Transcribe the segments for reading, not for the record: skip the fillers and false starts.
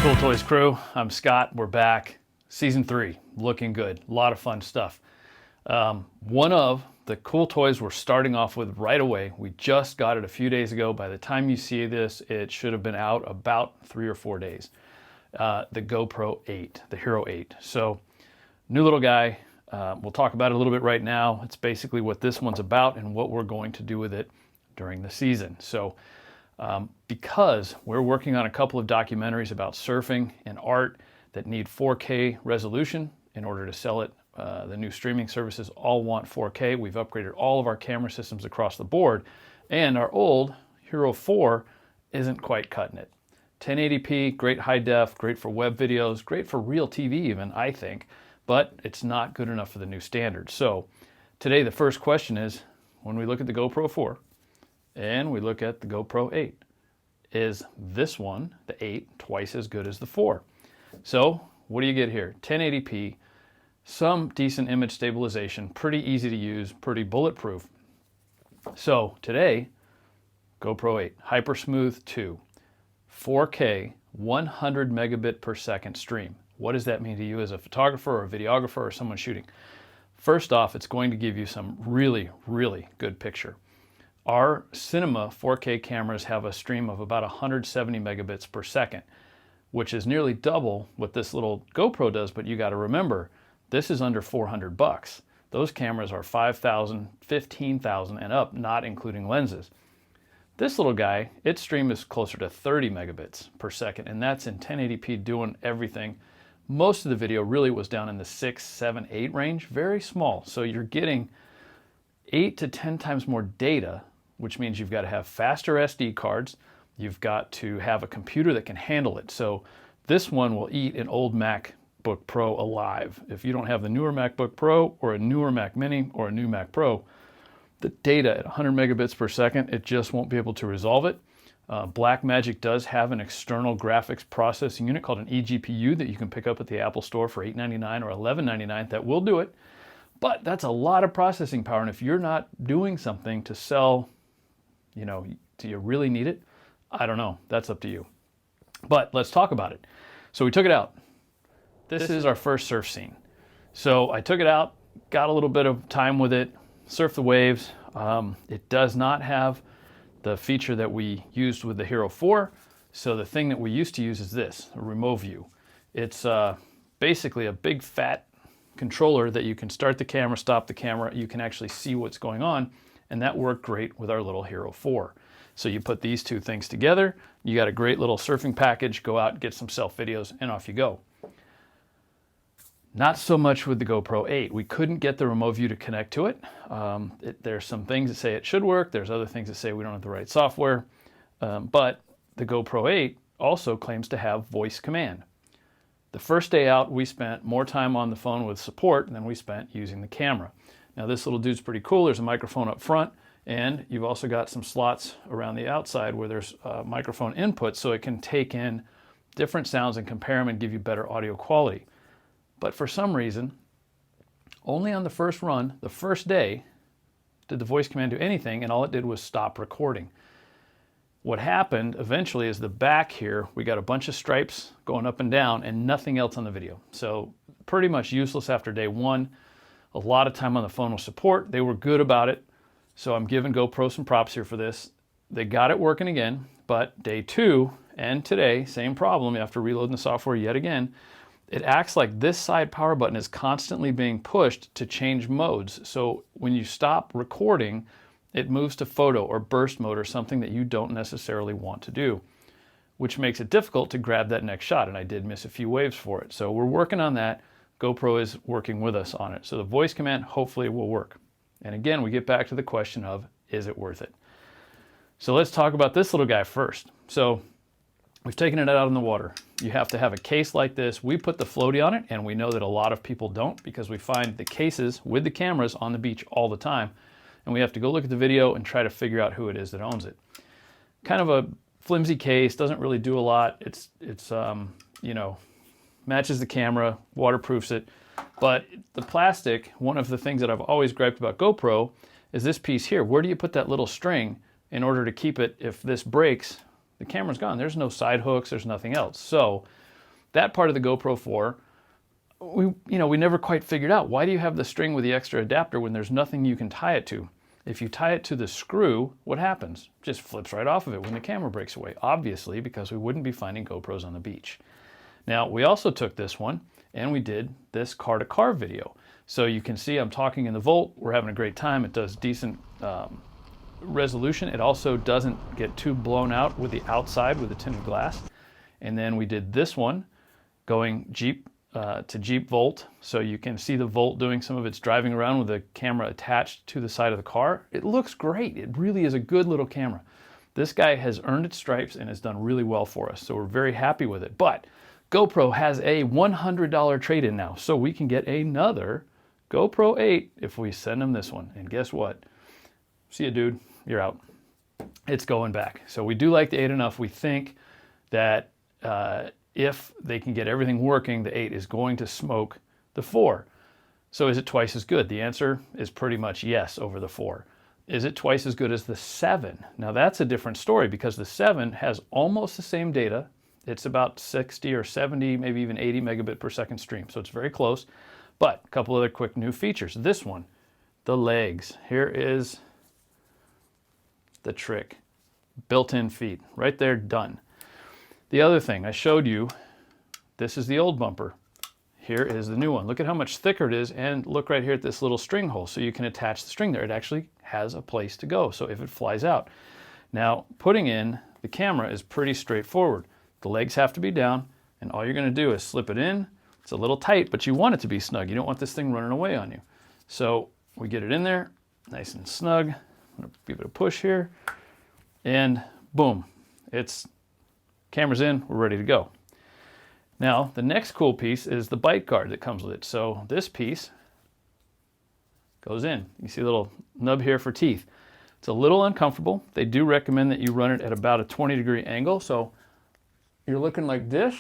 CoolToys crew, I'm Scott, we're back. Season 3, looking good, a lot of fun stuff. One of the CoolToys we're starting off with right away, we just got it a few days ago. By the time you see this, it should have been out about 3 or 4 days. The GoPro 8, the Hero 8. So, new little guy, we'll talk about it a little bit right now. It's basically what this one's about and what we're going to do with it during the season. So, because we're working on a couple of documentaries about surfing and art that need 4K resolution in order to sell it. The new streaming services all want 4K. We've upgraded all of our camera systems across the board, and our old Hero 4 isn't quite cutting it. 1080p, great high def, great for web videos, great for real TV even, I think, but it's not good enough for the new standard. So today the first question is, when we look at the GoPro 4, and we look at the GoPro 8. Is this one, the 8, twice as good as the 4? So what do you get here? 1080p, some decent image stabilization, pretty easy to use, pretty bulletproof. So today, GoPro 8, Hyper Smooth 2, 4K, 100 megabit per second stream. What does that mean to you as a photographer or a videographer or someone shooting? First off, it's going to give you some really, really good picture. Our cinema 4K cameras have a stream of about 170 megabits per second, which is nearly double what this little GoPro does, but you got to remember, this is under 400 bucks. Those cameras are 5,000, 15,000 and up, not including lenses. This little guy, its stream is closer to 30 megabits per second, and that's in 1080p doing everything. Most of the video really was down in the 6, 7, 8 range, very small. So you're getting 8 to 10 times more data, which means you've got to have faster SD cards. You've got to have a computer that can handle it. So this one will eat an old MacBook Pro alive. If you don't have the newer MacBook Pro or a newer Mac Mini or a new Mac Pro, the data at 100 megabits per second, it just won't be able to resolve it. Blackmagic does have an external graphics processing unit called an eGPU that you can pick up at the Apple Store for $8.99 or $11.99 that will do it. But that's a lot of processing power, and if you're not doing something to sell, you know, do you really need it? I don't know. That's up to you. But let's talk about it. So we took it out. This is our first surf scene. So I took it out, got a little bit of time with it, surfed the waves. It does not have the feature that we used with the Hero 4. So the thing that we used to use is this, a remote view. It's basically a big fat controller that you can start the camera, stop the camera, you can actually see what's going on, and that worked great with our little Hero 4. So you put these two things together, you got a great little surfing package, go out, get some self videos, and off you go. Not so much with the GoPro 8. We couldn't get the remote view to connect to it. There's some things that say it should work, there's other things that say we don't have the right software, but the GoPro 8 also claims to have voice command. The first day out, we spent more time on the phone with support than we spent using the camera. Now this little dude's pretty cool. There's a microphone up front, and you've also got some slots around the outside where there's microphone input, so it can take in different sounds and compare them and give you better audio quality. But for some reason, only on the first run, the first day, did the voice command do anything, and all it did was stop recording. What happened eventually is the back here, we got a bunch of stripes going up and down and nothing else on the video. So pretty much useless after day 1. A lot of time on the phone with support. They were good about it. So I'm giving GoPro some props here for this. They got it working again, but day 2 and today, same problem after reloading the software yet again. It acts like this side power button is constantly being pushed to change modes. So when you stop recording, it moves to photo or burst mode or something that you don't necessarily want to do, which makes it difficult to grab that next shot. And I did miss a few waves for it. So we're working on that. GoPro is working with us on it. So the voice command hopefully will work. And again, we get back to the question of, is it worth it? So let's talk about this little guy first. So we've taken it out in the water. You have to have a case like this. We put the floaty on it, and we know that a lot of people don't because we find the cases with the cameras on the beach all the time. And we have to go look at the video and try to figure out who it is that owns it. Kind of a flimsy case, doesn't really do a lot. It's you know, matches the camera, waterproofs it. But the plastic, one of the things that I've always griped about GoPro is this piece here. Where do you put that little string in order to keep it, if this breaks, the camera's gone. There's no side hooks, there's nothing else. So that part of the GoPro 4, we never quite figured out. Why do you have the string with the extra adapter when there's nothing you can tie it to? If you tie it to the screw, what happens? It just flips right off of it when the camera breaks away, obviously, because we wouldn't be finding GoPros on the beach. Now, we also took this one and we did this car-to-car video. So you can see I'm talking in the Volt. We're having a great time. It does decent resolution. It also doesn't get too blown out with the outside with the tinted glass. And then we did this one going Jeep to Jeep Volt, so you can see the Volt doing some of its driving around with the camera attached to the side of the car. It looks great. It really is a good little camera. This guy has earned its stripes and has done really well for us, so we're very happy with it. But GoPro has a $100 trade-in now, so we can get another GoPro 8 if we send them this one. And guess what? See ya, dude. You're out. It's going back. So we do like the 8 enough. We think that if they can get everything working, the 8 is going to smoke the 4. So is it twice as good? The answer is pretty much yes over the 4. Is it twice as good as the 7? Now that's a different story because the 7 has almost the same data. It's about 60 or 70, maybe even 80 megabit per second stream. So it's very close. But a couple other quick new features. This one, the legs. Here is the trick. Built-in feet. Right there, done. The other thing I showed you, this is the old bumper. Here is the new one. Look at how much thicker it is, and look right here at this little string hole, so you can attach the string there. It actually has a place to go, so if it flies out. Now, putting in the camera is pretty straightforward. The legs have to be down, and all you're going to do is slip it in. It's a little tight, but you want it to be snug. You don't want this thing running away on you. So we get it in there, nice and snug. I'm going to give it a push here, and boom, it's camera's in, we're ready to go. Now, the next cool piece is the bite guard that comes with it. So this piece goes in. You see a little nub here for teeth. It's a little uncomfortable. They do recommend that you run it at about a 20-degree angle. So you're looking like this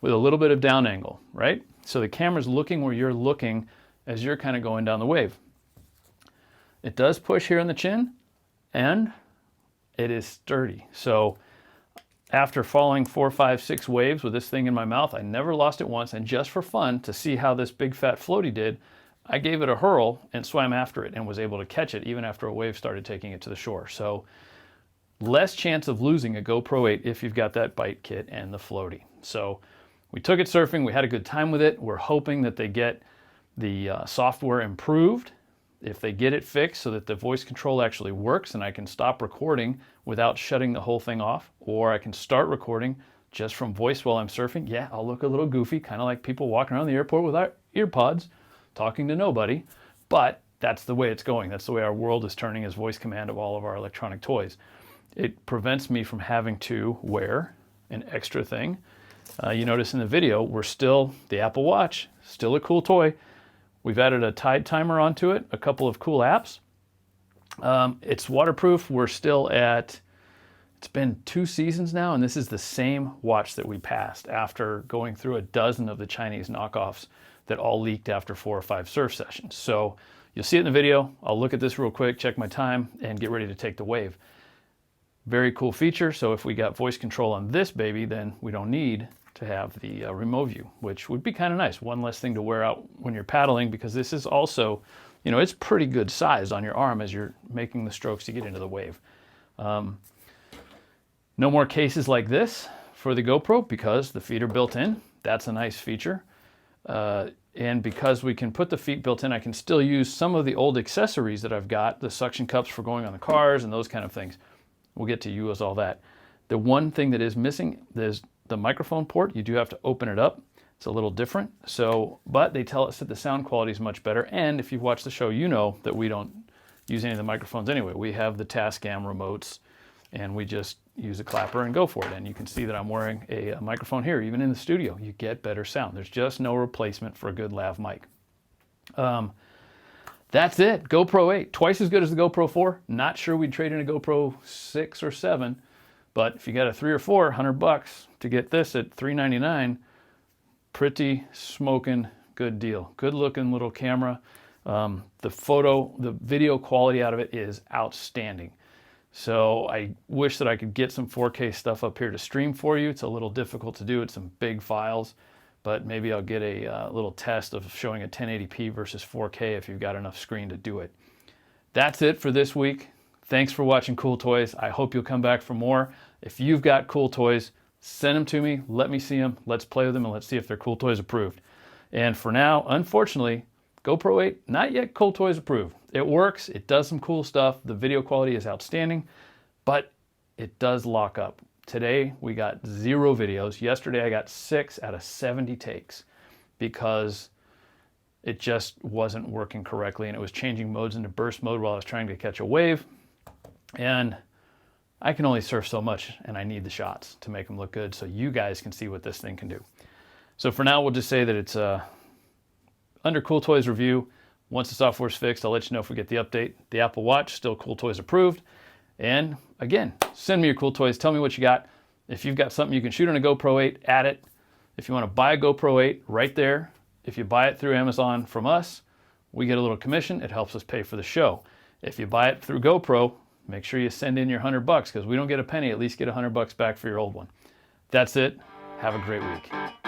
with a little bit of down angle, right? So the camera's looking where you're looking as you're kind of going down the wave. It does push here on the chin, and it is sturdy. So after falling 4, 5, 6 waves with this thing in my mouth, I never lost it once, and just for fun, to see how this big fat floaty did, I gave it a hurl and swam after it and was able to catch it even after a wave started taking it to the shore. So less chance of losing a GoPro 8 if you've got that bite kit and the floaty. So we took it surfing, we had a good time with it. We're hoping that they get the software improved. If they get it fixed so that the voice control actually works and I can stop recording without shutting the whole thing off, or I can start recording just from voice while I'm surfing, yeah, I'll look a little goofy, kind of like people walking around the airport with our earpods, talking to nobody, but that's the way it's going. That's the way our world is turning as voice command of all of our electronic toys. It prevents me from having to wear an extra thing. You notice in the video, we're still, the Apple Watch, still a cool toy. We've added a tide timer onto it, a couple of cool apps. It's waterproof. We're still at, it's been 2 seasons now, and this is the same watch that we passed after going through a dozen of the Chinese knockoffs that all leaked after 4 or 5 surf sessions. So you'll see it in the video. I'll look at this real quick, check my time, and get ready to take the wave. Very cool feature. So if we got voice control on this baby, then we don't need to have the remote view, which would be kind of nice. One less thing to wear out when you're paddling, because this is also, you know, it's pretty good size on your arm as you're making the strokes to get into the wave. No more cases like this for the GoPro because the feet are built in. That's a nice feature. And because we can put the feet built in, I can still use some of the old accessories that I've got, the suction cups for going on the cars and those kind of things. We'll get to use all that. The one thing that is missing is the microphone port. You do have to open it up. It's a little different. So, but they tell us that the sound quality is much better. And if you've watched the show, you know that we don't use any of the microphones anyway. We have the Tascam remotes and we just use a clapper and go for it. And you can see that I'm wearing a microphone here. Even in the studio, you get better sound. There's just no replacement for a good lav mic. That's it. GoPro 8, twice as good as the GoPro 4. Not sure we'd trade in a GoPro 6 or 7, but if you got a 3 or 4, $100 to get this at $399, pretty smoking good deal. Good looking little camera. The video quality out of it is outstanding. So I wish that I could get some 4K stuff up here to stream for you. It's a little difficult to do. It's some big files, but maybe I'll get a little test of showing a 1080p versus 4K if you've got enough screen to do it. That's it for this week. Thanks for watching Cool Toys. I hope you'll come back for more. If you've got cool toys, send them to me. Let me see them. Let's play with them and let's see if they're Cool Toys approved. And for now, unfortunately, GoPro 8, not yet Cool Toys approved. It works, it does some cool stuff, the video quality is outstanding, but it does lock up. Today we got 0 videos. Yesterday I got 6 out of 70 takes because it just wasn't working correctly and it was changing modes into burst mode while I was trying to catch a wave. And I can only surf so much and I need the shots to make them look good so you guys can see what this thing can do. So for now we'll just say that it's under Cool Toys review. Once the software's fixed, I'll let you know if we get the update. The Apple Watch, still Cool Toys approved. And again, send me your Cool Toys. Tell me what you got. If you've got something you can shoot on a GoPro 8, add it. If you want to buy a GoPro 8, right there. If you buy it through Amazon from us, we get a little commission. It helps us pay for the show. If you buy it through GoPro, make sure you send in your $100 because we don't get a penny. At least get $100 back for your old one. That's it. Have a great week.